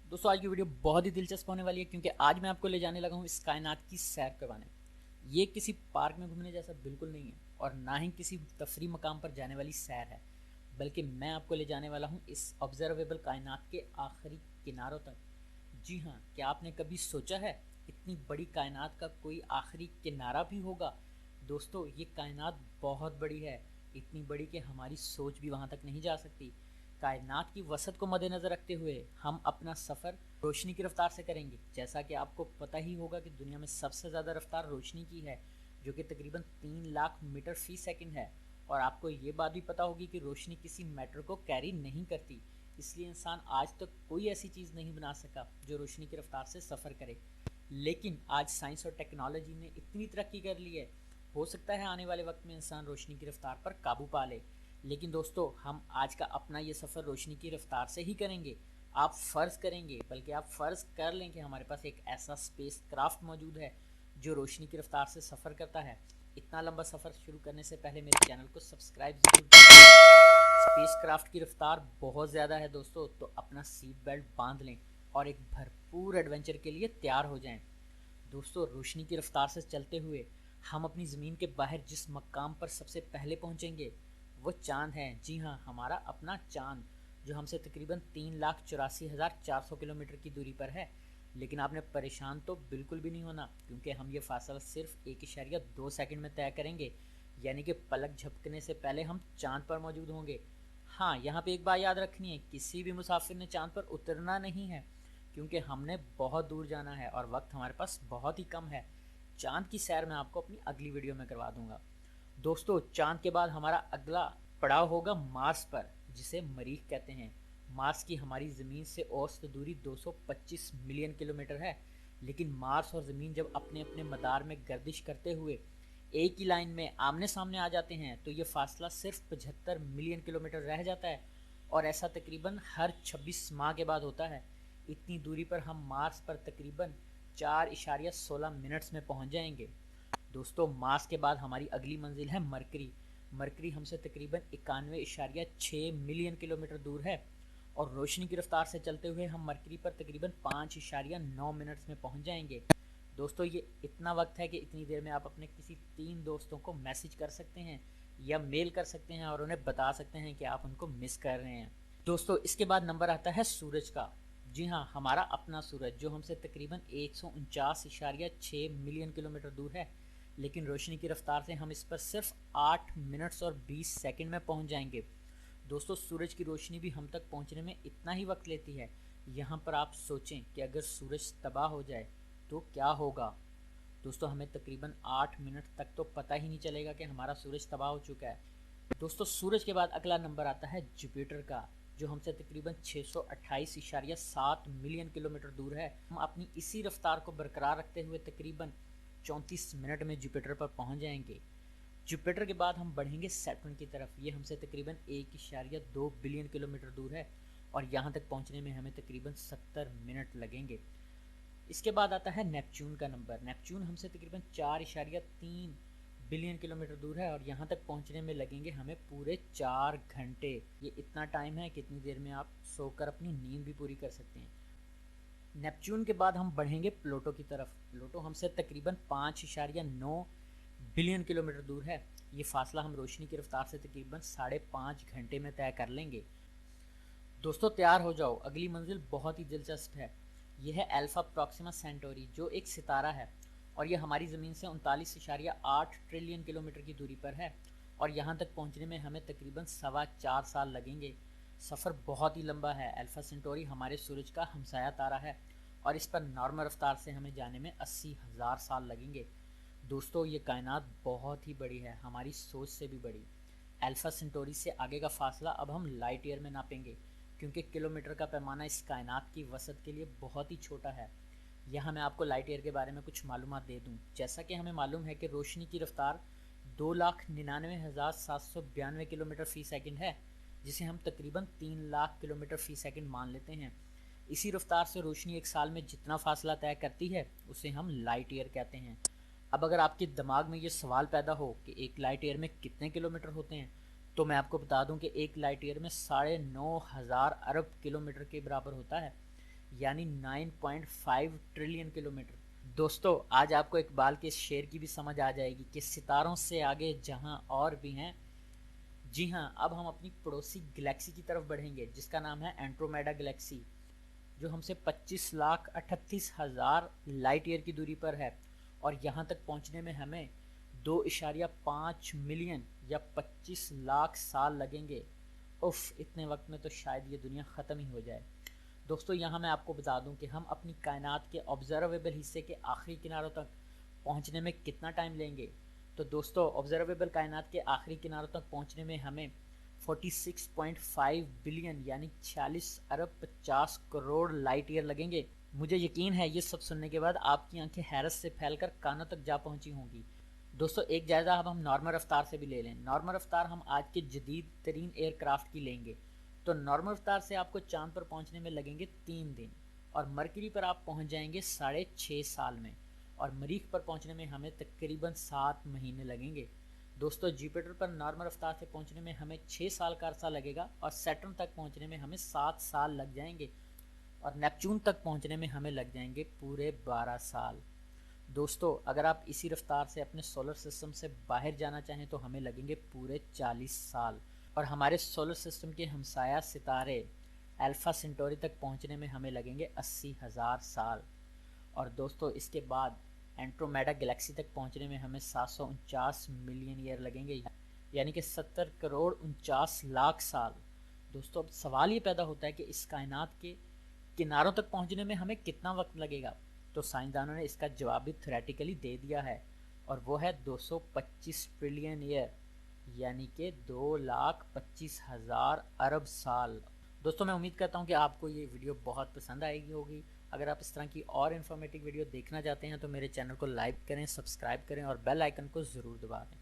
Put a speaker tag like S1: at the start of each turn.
S1: दोस्तों आज की वीडियो बहुत ही दिलचस्प होने वाली है क्योंकि आज मैं आपको ले जाने लगा हूँ इस कायनात की सैर करवाने। ये किसी पार्क में घूमने जैसा बिल्कुल नहीं है और ना ही किसी तफरी मकाम पर जाने वाली सैर है, बल्कि मैं आपको ले जाने वाला हूँ इस ऑब्जर्वेबल कायनात के आखिरी किनारों तक। जी हाँ, क्या आपने कभी सोचा है इतनी बड़ी कायनात का कोई आखिरी किनारा भी होगा? दोस्तों ये कायनात बहुत बड़ी है, इतनी बड़ी कि हमारी सोच भी वहाँ तक नहीं जा सकती। कायनात की वसत को मद्देनज़र रखते हुए हम अपना सफ़र रोशनी की रफ्तार से करेंगे। जैसा कि आपको पता ही होगा कि दुनिया में सबसे ज़्यादा रफ्तार रोशनी की है, जो कि तकरीबन 3 लाख मीटर फी सेकंड है। और आपको ये बात भी पता होगी कि रोशनी किसी मैटर को कैरी नहीं करती, इसलिए इंसान आज तक कोई ऐसी चीज़ नहीं बना सका जो रोशनी की रफ्तार से सफ़र करे। लेकिन आज साइंस और टेक्नोलॉजी ने इतनी तरक्की कर ली है, हो सकता है आने वाले वक्त में इंसान रोशनी की रफ्तार पर काबू पा ले। लेकिन दोस्तों हम आज का अपना ये सफ़र रोशनी की रफ्तार से ही करेंगे। आप फ़र्ज़ करेंगे, बल्कि आप फ़र्ज़ कर लें कि हमारे पास एक ऐसा स्पेस क्राफ्ट मौजूद है जो रोशनी की रफ्तार से सफ़र करता है। इतना लंबा सफ़र शुरू करने से पहले मेरे चैनल को सब्सक्राइब ज़रूर कीजिए। स्पेस क्राफ्ट की रफ्तार बहुत ज़्यादा है दोस्तों, तो अपना सीट बेल्ट बांध लें और एक भरपूर एडवेंचर के लिए तैयार हो जाएं। दोस्तों रोशनी की रफ्तार से चलते हुए हम अपनी ज़मीन के बाहर जिस मकाम पर सबसे पहले पहुंचेंगे वो चांद है। जी हाँ, हमारा अपना चांद, जो हमसे तकरीबन 3,84,400 किलोमीटर की दूरी पर है। लेकिन आपने परेशान तो बिल्कुल भी नहीं होना, क्योंकि हम ये फासला सिर्फ 1.2 सेकंड में तय करेंगे, यानी कि पलक झपकने से पहले हम चांद पर मौजूद होंगे। हाँ, यहाँ पे एक बात याद रखनी है, किसी भी मुसाफिर ने चांद पर उतरना नहीं है, क्योंकि हमने बहुत दूर जाना है और वक्त हमारे पास बहुत ही कम है। चांद की सैर मैं आपको अपनी अगली वीडियो में करवा दूंगा। दोस्तों चांद के बाद हमारा अगला पड़ाव होगा मार्स पर, जिसे मरीख कहते हैं। मार्स की हमारी ज़मीन से औसत दूरी 225 मिलियन किलोमीटर है। लेकिन मार्स और ज़मीन जब अपने अपने मदार में गर्दिश करते हुए एक ही लाइन में आमने सामने आ जाते हैं तो ये फासला सिर्फ 75 मिलियन किलोमीटर रह जाता है, और ऐसा तकरीबन हर 26 माह के बाद होता है। इतनी दूरी पर हम मार्स पर तकरीबन 4.16 मिनट्स में पहुंच जाएंगे। दोस्तों मार्स के बाद हमारी अगली मंजिल है मरकरी। मरकरी हमसे तकरीबन 91.6 मिलियन किलोमीटर दूर है, और रोशनी की रफ्तार से चलते हुए हम मरकरी पर तकरीबन 5.9 मिनट्स में पहुंच जाएंगे। दोस्तों ये इतना वक्त है कि इतनी देर में आप अपने किसी 3 दोस्तों को मैसेज कर सकते हैं या मेल कर सकते हैं और उन्हें बता सकते हैं कि आप उनको मिस कर रहे हैं। दोस्तों इसके बाद नंबर आता है सूरज का। जी हाँ, हमारा अपना सूरज, जो हमसे तकरीबन 149.6 मिलियन किलोमीटर दूर है। लेकिन रोशनी की रफ्तार से हम इस पर सिर्फ 8 मिनट्स और 20 सेकंड में पहुंच जाएंगे। दोस्तों सूरज की रोशनी भी हम तक पहुंचने में इतना ही वक्त लेती है। यहाँ पर आप सोचें कि अगर सूरज तबाह हो जाए तो क्या होगा। दोस्तों हमें तकरीबन 8 मिनट तक तो पता ही नहीं चलेगा कि हमारा सूरज तबाह हो चुका है। दोस्तों सूरज के बाद अगला नंबर आता है जुपिटर का, जो हमसे तकरीबन 628.7 मिलियन किलोमीटर दूर है। हम अपनी इसी रफ्तार को बरकरार रखते हुए तकरीबन 34 मिनट में जुपिटर पर पहुंच जाएंगे। जुपिटर के बाद हम बढ़ेंगे सैटर्न की तरफ। ये हमसे तकरीबन 1.2 बिलियन किलोमीटर दूर है, और यहाँ तक पहुँचने में हमें तकरीबन 70 मिनट लगेंगे। इसके बाद आता है नेपच्यून का नंबर। नेपच्यून हमसे तकरीबन 4.3 बिलियन किलोमीटर दूर है, और यहाँ तक पहुँचने में लगेंगे हमें पूरे 4 घंटे। ये इतना टाइम है कि इतनी देर में आप सोकर अपनी नींद भी पूरी कर सकते हैं। नेपच्यून के बाद हम बढ़ेंगे प्लूटो की तरफ। प्लूटो हमसे तकरीबन 5.9 बिलियन किलोमीटर दूर है। ये फासला हम रोशनी की रफ्तार से तकरीबन 5.5 घंटे में तय कर लेंगे। दोस्तों तैयार हो जाओ, अगली मंजिल बहुत ही दिलचस्प है। यह है अल्फा प्रोक्सिमा सेंटोरी, जो एक सितारा है, और यह हमारी ज़मीन से 39.8 ट्रिलियन किलोमीटर की दूरी पर है, और यहाँ तक पहुँचने में हमें तकरीबन 4.25 साल लगेंगे। सफ़र बहुत ही लंबा है। अल्फा सेंटोरी हमारे सूरज का हमसाया तारा है, और इस पर नॉर्मल रफ्तार से हमें जाने में 80,000 साल लगेंगे। दोस्तों ये कायनात बहुत ही बड़ी है, हमारी सोच से भी बड़ी। अल्फा सेंटोरी से आगे का फासला अब हम लाइट ईयर में नापेंगे, क्योंकि किलोमीटर का पैमाना इस कायनात की वसत के लिए बहुत ही छोटा है। यहाँ मैं आपको लाइट ईयर के बारे में कुछ मालूमात दे दूँ। जैसा कि हमें मालूम है कि रोशनी की रफ्तार 2,99,792 किलोमीटर फ़ी सेकंड है, जिसे हम तकरीबन 3 लाख किलोमीटर फ़ी सेकंड मान लेते हैं। इसी रफ्तार से रोशनी एक साल में जितना फासला तय करती है उसे हम लाइट ईयर कहते हैं। अब अगर आपके दिमाग में ये सवाल पैदा हो कि एक लाइट ईयर में कितने किलोमीटर होते हैं, तो मैं आपको बता दूं कि एक लाइट ईयर में 9,500 अरब किलोमीटर के बराबर होता है। यानी 9.5 ट्रिलियन किलोमीटर। दोस्तों आज आपको इकबाल के इस शेर की भी समझ आ जाएगी कि सितारों से आगे जहां और भी हैं। जी हाँ, अब हम अपनी पड़ोसी गैलेक्सी की तरफ बढ़ेंगे जिसका नाम है एंड्रोमेडा गैलेक्सी, जो हमसे 25,38,000 लाइट ईयर की दूरी पर है। और यहाँ तक पहुँचने में हमें 2.5 मिलियन या 25 लाख साल लगेंगे। उफ, इतने वक्त में तो शायद ये दुनिया ख़त्म ही हो जाए। दोस्तों यहाँ मैं आपको बता दूं कि हम अपनी कायनात के ऑब्जर्वेबल हिस्से के आखिरी किनारों तक पहुँचने में कितना टाइम लेंगे। तो दोस्तों ऑब्जर्वेबल कायनात के आखिरी किनारों तक पहुँचने में हमें 46.5 बिलियन यानी 46 अरब 50 करोड़ लाइट ईयर लगेंगे। मुझे यकीन है ये सब सुनने के बाद आपकी आंखें हैरत से फैलकर कानों तक जा पहुंची होंगी। दोस्तों एक जायज़ा अब हम नॉर्मल रफ्तार से भी ले लें। नॉर्मल रफ्तार हम आज के जदीद तरीन एयरक्राफ्ट की लेंगे तो नॉर्मल रफ्तार से आपको चांद पर पहुंचने में लगेंगे 3 दिन, और मरकरी पर आप पहुंच जाएंगे 6.5 साल में, और मरीख पर पहुंचने में हमें तकरीबन 7 महीने लगेंगे। दोस्तों जुपिटर पर नॉर्मल रफ्तार से पहुंचने में हमें 6 साल का अरसा लगेगा, और सैटर्न तक पहुंचने में हमें 7 साल लग जाएंगे, और नेपच्यून तक पहुंचने में हमें लग जाएंगे पूरे 12 साल। दोस्तों अगर आप इसी रफ्तार से अपने सोलर सिस्टम से बाहर जाना चाहें तो हमें लगेंगे पूरे 40 साल, और हमारे सोलर सिस्टम के हमसाया सितारे अल्फा सेंटोरी तक पहुंचने में हमें लगेंगे 80,000 साल। और दोस्तों इसके बाद एंड्रोमेडा गैलेक्सी तक पहुंचने में हमें 749 मिलियन ईयर लगेंगे, यानी कि 70 करोड़ 49 लाख साल। दोस्तों अब सवाल ये पैदा होता है कि इस कायनात के किनारों तक पहुंचने में हमें कितना वक्त लगेगा। तो साइंसदानों ने इसका जवाब भी थ्योरेटिकली दे दिया है, और वो है 225 ट्रिलियन ईयर, यानी कि 2,25,000 अरब साल। दोस्तों मैं उम्मीद करता हूँ कि आपको ये वीडियो बहुत पसंद आएगी होगी। अगर आप इस तरह की और इन्फॉर्मेटिव वीडियो देखना चाहते हैं तो मेरे चैनल को लाइक करें, सब्सक्राइब करें और बेल आइकन को ज़रूर दबा दें।